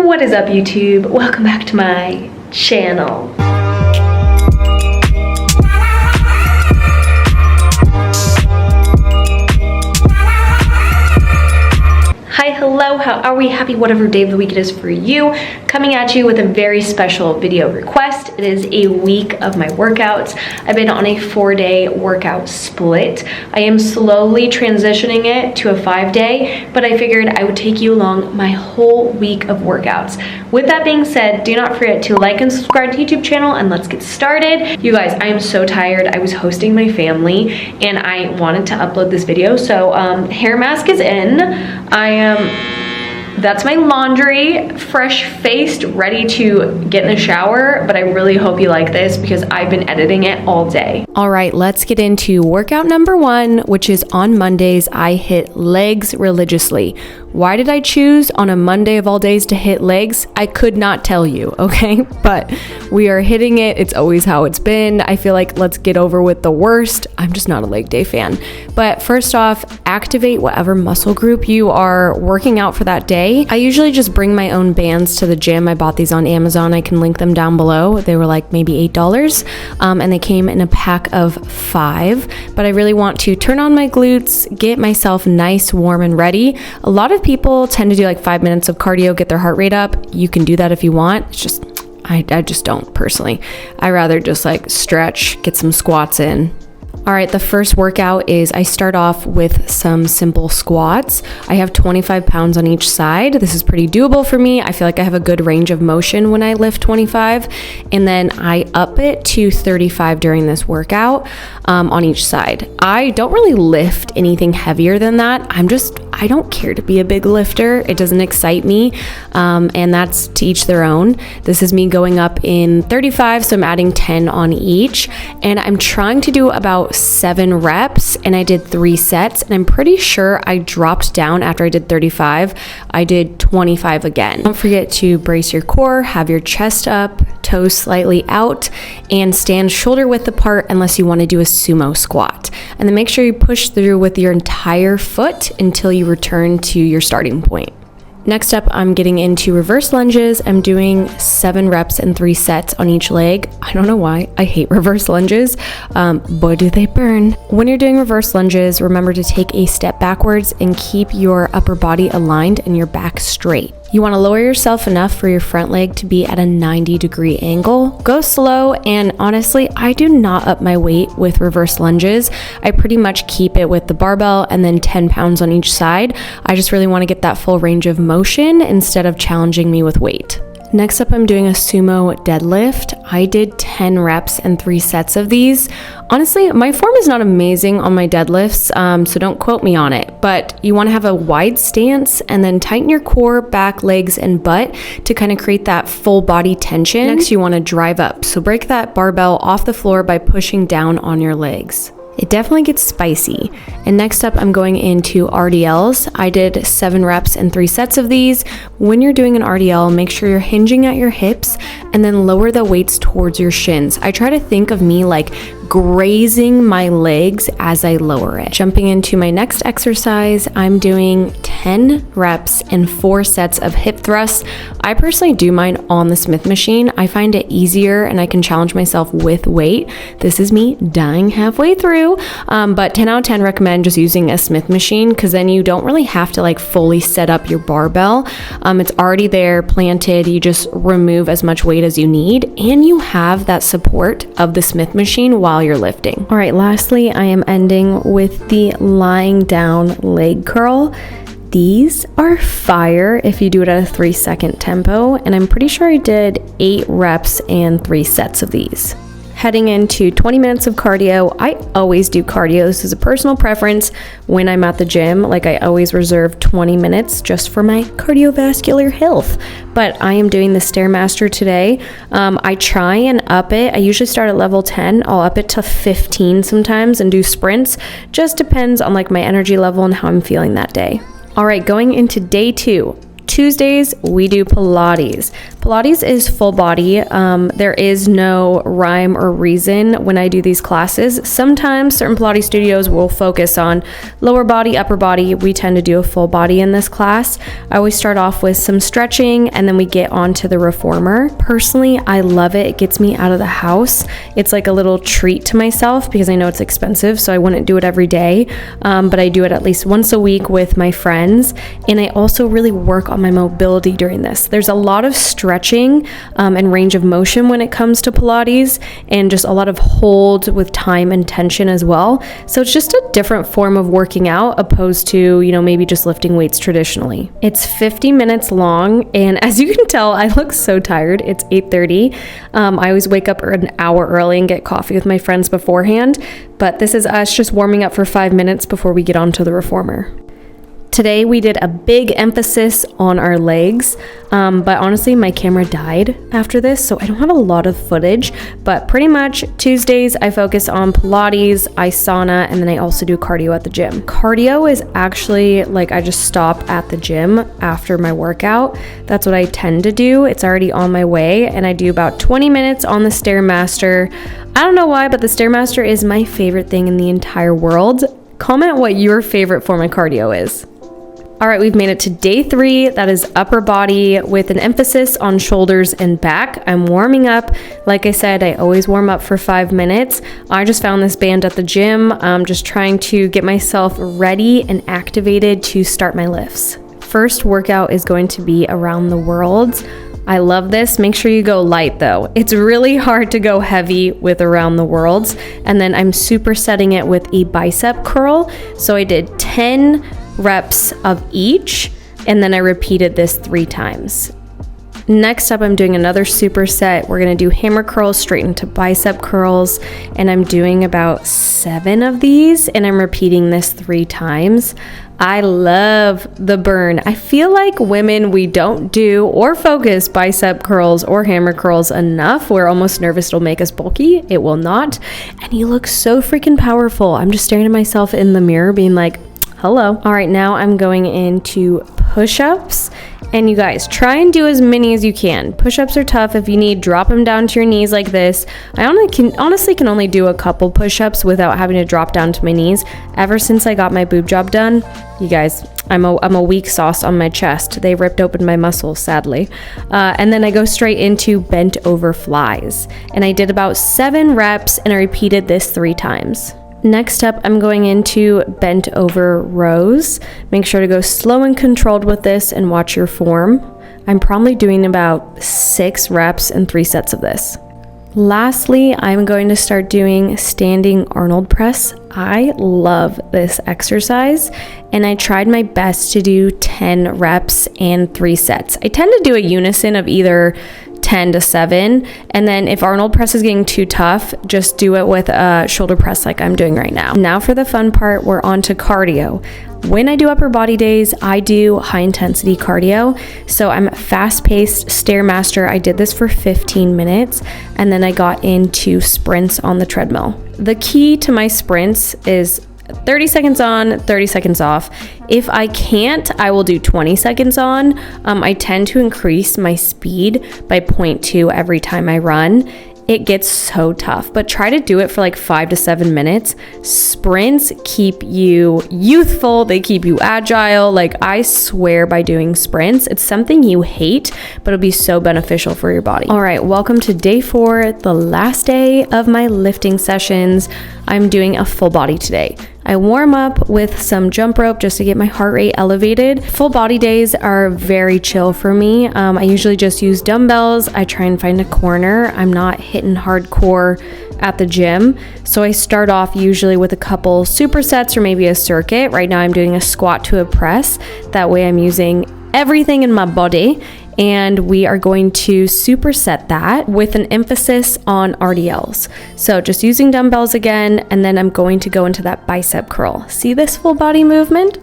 What is up, YouTube? Welcome back to my channel. Hi, hello, how are we? Happy whatever day of the week it is for you. Coming at you with a very special video request. It is a week of my workouts. I've been on a 4-day workout split. I am slowly transitioning it to a 5-day, but I figured I would take you along my whole week of workouts. With that being said, do not forget to like and subscribe to the YouTube channel, and let's get started. You guys, I am so tired. I was hosting my family and I wanted to upload this video. So hair mask is in. That's my laundry, fresh faced, ready to get in the shower, but I really hope you like this because I've been editing it all day. All right, let's get into workout number 1, which is on Mondays. I hit legs religiously. Why did I choose on a Monday of all days to hit legs? I could not tell you, okay? But we are hitting it. It's always how it's been. I feel like let's get over with the worst. I'm just not a leg day fan. But first off, activate whatever muscle group you are working out for that day. I usually just bring my own bands to the gym. I bought these on Amazon. I can link them down below. They were like maybe $8, and they came in a pack of 5. But I really want to turn on my glutes, get myself nice, warm, and ready. A lot of people tend to do like 5 minutes of cardio, get their heart rate up. You can do that if you want. It's just, I just don't personally. I rather just like stretch, get some squats in. All right, the first workout is I start off with some simple squats. I have 25 pounds on each side. This is pretty doable for me. I feel like I have a good range of motion when I lift 25, and then I up it to 35 during this workout on each side. I don't really lift anything heavier than that. I don't care to be a big lifter. It doesn't excite me, and that's to each their own. This is me going up in 35, so I'm adding 10 on each, and I'm trying to do about 7 reps, and I did 3 sets, and I'm pretty sure I dropped down after I did 35. I did 25 again. Don't forget to brace your core, have your chest up, toes slightly out, and stand shoulder width apart unless you want to do a sumo squat. And then make sure you push through with your entire foot until you return to your starting point. Next up, I'm getting into reverse lunges. I'm doing 7 reps and 3 sets on each leg. I don't know why. I hate reverse lunges. Boy, do they burn. When you're doing reverse lunges, remember to take a step backwards and keep your upper body aligned and your back straight. You want to lower yourself enough for your front leg to be at a 90-degree angle. Go slow, and honestly, I do not up my weight with reverse lunges. I pretty much keep it with the barbell and then 10 pounds on each side. I just really want to get that full range of motion instead of challenging me with weight. Next up, I'm doing a sumo deadlift. I did 10 reps and 3 sets of these. Honestly, my form is not amazing on my deadlifts, so don't quote me on it, but you want to have a wide stance and then tighten your core, back, legs, and butt to kind of create that full body tension. Next, you want to drive up. So break that barbell off the floor by pushing down on your legs. It definitely gets spicy. And next up, I'm going into RDLs. I did 7 reps and 3 sets of these. When you're doing an RDL, make sure you're hinging at your hips and then lower the weights towards your shins. I try to think of me like grazing my legs as I lower it. Jumping into my next exercise, I'm doing 10 reps and 4 sets of hip thrusts. I personally do mine on the Smith machine. I find it easier and I can challenge myself with weight. This is me dying halfway through, but 10 out of 10 recommend just using a Smith machine because then you don't really have to like fully set up your barbell. It's already there, planted. You just remove as much weight as you need, and you have that support of the Smith machine while you're lifting. All right, lastly, I am ending with the lying down leg curl. These are fire if you do it at a 3-second tempo, and I'm pretty sure I did 8 reps and 3 sets of these. Heading into 20 minutes of cardio. I always do cardio. This is a personal preference when I'm at the gym. Like, I always reserve 20 minutes just for my cardiovascular health. But I am doing the Stairmaster today. I try and up it. I usually start at level 10. I'll up it to 15 sometimes and do sprints. Just depends on like my energy level and how I'm feeling that day. All right, going into day 2. Tuesdays, we do Pilates. Pilates is full body. There is no rhyme or reason when I do these classes. Sometimes certain Pilates studios will focus on lower body, upper body. We tend to do a full body in this class. I always start off with some stretching and then we get on to the reformer. Personally, I love it. It gets me out of the house. It's like a little treat to myself because I know it's expensive, so I wouldn't do it every day. But I do it at least once a week with my friends. And I also really work on my mobility during this. There's a lot of stretching and range of motion when it comes to Pilates, and just a lot of hold with time and tension as well. So it's just a different form of working out opposed to, maybe just lifting weights traditionally. It's 50 minutes long, and as you can tell, I look so tired. It's 8:30. I always wake up an hour early and get coffee with my friends beforehand, but this is us just warming up for 5 minutes before we get on to the reformer. Today we did a big emphasis on our legs, but honestly my camera died after this, so I don't have a lot of footage, but pretty much Tuesdays I focus on Pilates, I sauna, and then I also do cardio at the gym. Cardio is actually like I just stop at the gym after my workout. That's what I tend to do. It's already on my way, and I do about 20 minutes on the Stairmaster. I don't know why, but the Stairmaster is my favorite thing in the entire world. Comment what your favorite form of cardio is. All right, we've made it to day 3. That is upper body with an emphasis on shoulders and back. I'm warming up. Like I said, I always warm up for 5 minutes. I just found this band at the gym. I'm just trying to get myself ready and activated to start my lifts. First workout is going to be around the worlds. I love this. Make sure you go light though. It's really hard to go heavy with around the worlds. And then I'm supersetting it with a bicep curl. So I did 10 reps of each, and then I repeated this 3 times. Next up, I'm doing another superset. We're gonna do hammer curls straight into bicep curls, and I'm doing about 7 of these, and I'm repeating this 3 times. I love the burn. I feel like women, we don't do or focus bicep curls or hammer curls enough. We're almost nervous it'll make us bulky. It will not. And you look so freaking powerful. I'm just staring at myself in the mirror being like, hello. All right, now I'm going into push-ups. And you guys, try and do as many as you can. Push-ups are tough. If you need, drop them down to your knees like this. I honestly can only do a couple push-ups without having to drop down to my knees. Ever since I got my boob job done, you guys, I'm a weak sauce on my chest. They ripped open my muscles, sadly. And then I go straight into bent over flies. And I did about 7 reps, and I repeated this 3 times. Next up, I'm going into bent over rows. Make sure to go slow and controlled with this and watch your form. I'm probably doing about 6 reps and 3 sets of this. Lastly, I'm going to start doing standing Arnold press. I love this exercise, and I tried my best to do 10 reps and 3 sets. I tend to do a unison of either 10 to 7, and then if Arnold press is getting too tough, just do it with a shoulder press like I'm doing right now. Now for the fun part, we're on to cardio. When I do upper body days, I do high intensity cardio. So I'm fast-paced Stairmaster. I did this for 15 minutes, and then I got into sprints on the treadmill. The key to my sprints is 30 seconds on, 30 seconds off. If I can't, I will do 20 seconds on. I tend to increase my speed by 0.2 every time I run. It gets so tough, but try to do it for like 5 to 7 minutes. Sprints keep you youthful. They keep you agile. Like, I swear by doing sprints, it's something you hate, but it'll be so beneficial for your body. All right, welcome to day 4, the last day of my lifting sessions. I'm doing a full body today. I warm up with some jump rope just to get my heart rate elevated. Full body days are very chill for me. I usually just use dumbbells. I try and find a corner. I'm not hitting hardcore at the gym. So I start off usually with a couple supersets or maybe a circuit. Right now I'm doing a squat to a press. That way I'm using everything in my body. And we are going to superset that with an emphasis on RDLs. So just using dumbbells again, and then I'm going to go into that bicep curl. See this full body movement?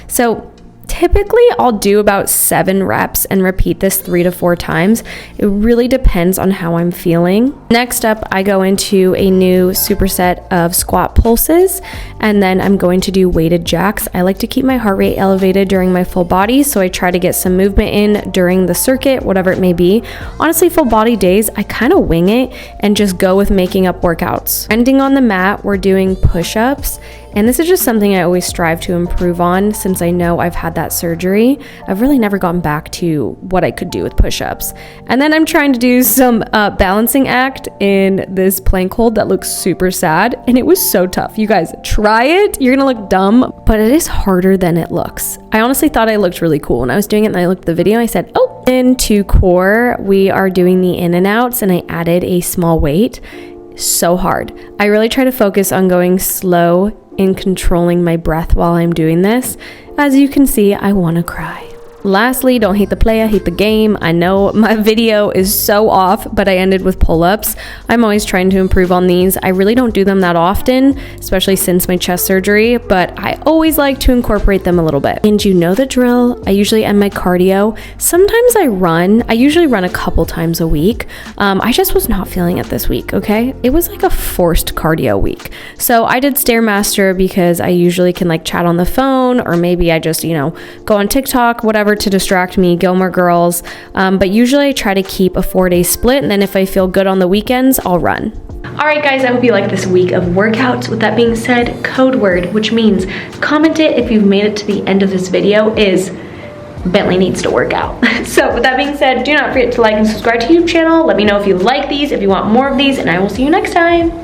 So Typically, I'll do about 7 reps and repeat this 3 to 4 times. It really depends on how I'm feeling. Next up, I go into a new superset of squat pulses, and then I'm going to do weighted jacks. I like to keep my heart rate elevated during my full body, so I try to get some movement in during the circuit, whatever it may be. Honestly, full body days, I kind of wing it and just go with making up workouts. Ending on the mat, we're doing push-ups. And this is just something I always strive to improve on since I know I've had that surgery. I've really never gotten back to what I could do with push-ups. And then I'm trying to do some balancing act in this plank hold that looks super sad. And it was so tough. You guys, try it. You're gonna look dumb, but it is harder than it looks. I honestly thought I looked really cool when I was doing it, and I looked at the video and I said, oh. Into core, we are doing the in and outs, and I added a small weight. So hard. I really try to focus on going slow in controlling my breath while I'm doing this. As you can see, I want to cry. Lastly, don't hate the playa, hate the game. I know my video is so off, but I ended with pull-ups. I'm always trying to improve on these. I really don't do them that often, especially since my chest surgery, but I always like to incorporate them a little bit. And you know the drill. I usually end my cardio. Sometimes I run. I usually run a couple times a week. I just was not feeling it this week, okay? It was like a forced cardio week. So I did Stairmaster because I usually can like chat on the phone, or maybe I just, go on TikTok, whatever, to distract me, Gilmore Girls. But usually I try to keep a 4-day split, and then if I feel good on the weekends, I'll run. All right, guys, I hope you like this week of workouts. With that being said, code word, which means comment it if you've made it to the end of this video, is Bentley needs to work out. So with that being said, do not forget to like and subscribe to the YouTube channel. Let me know if you like these, if you want more of these, and I will see you next time.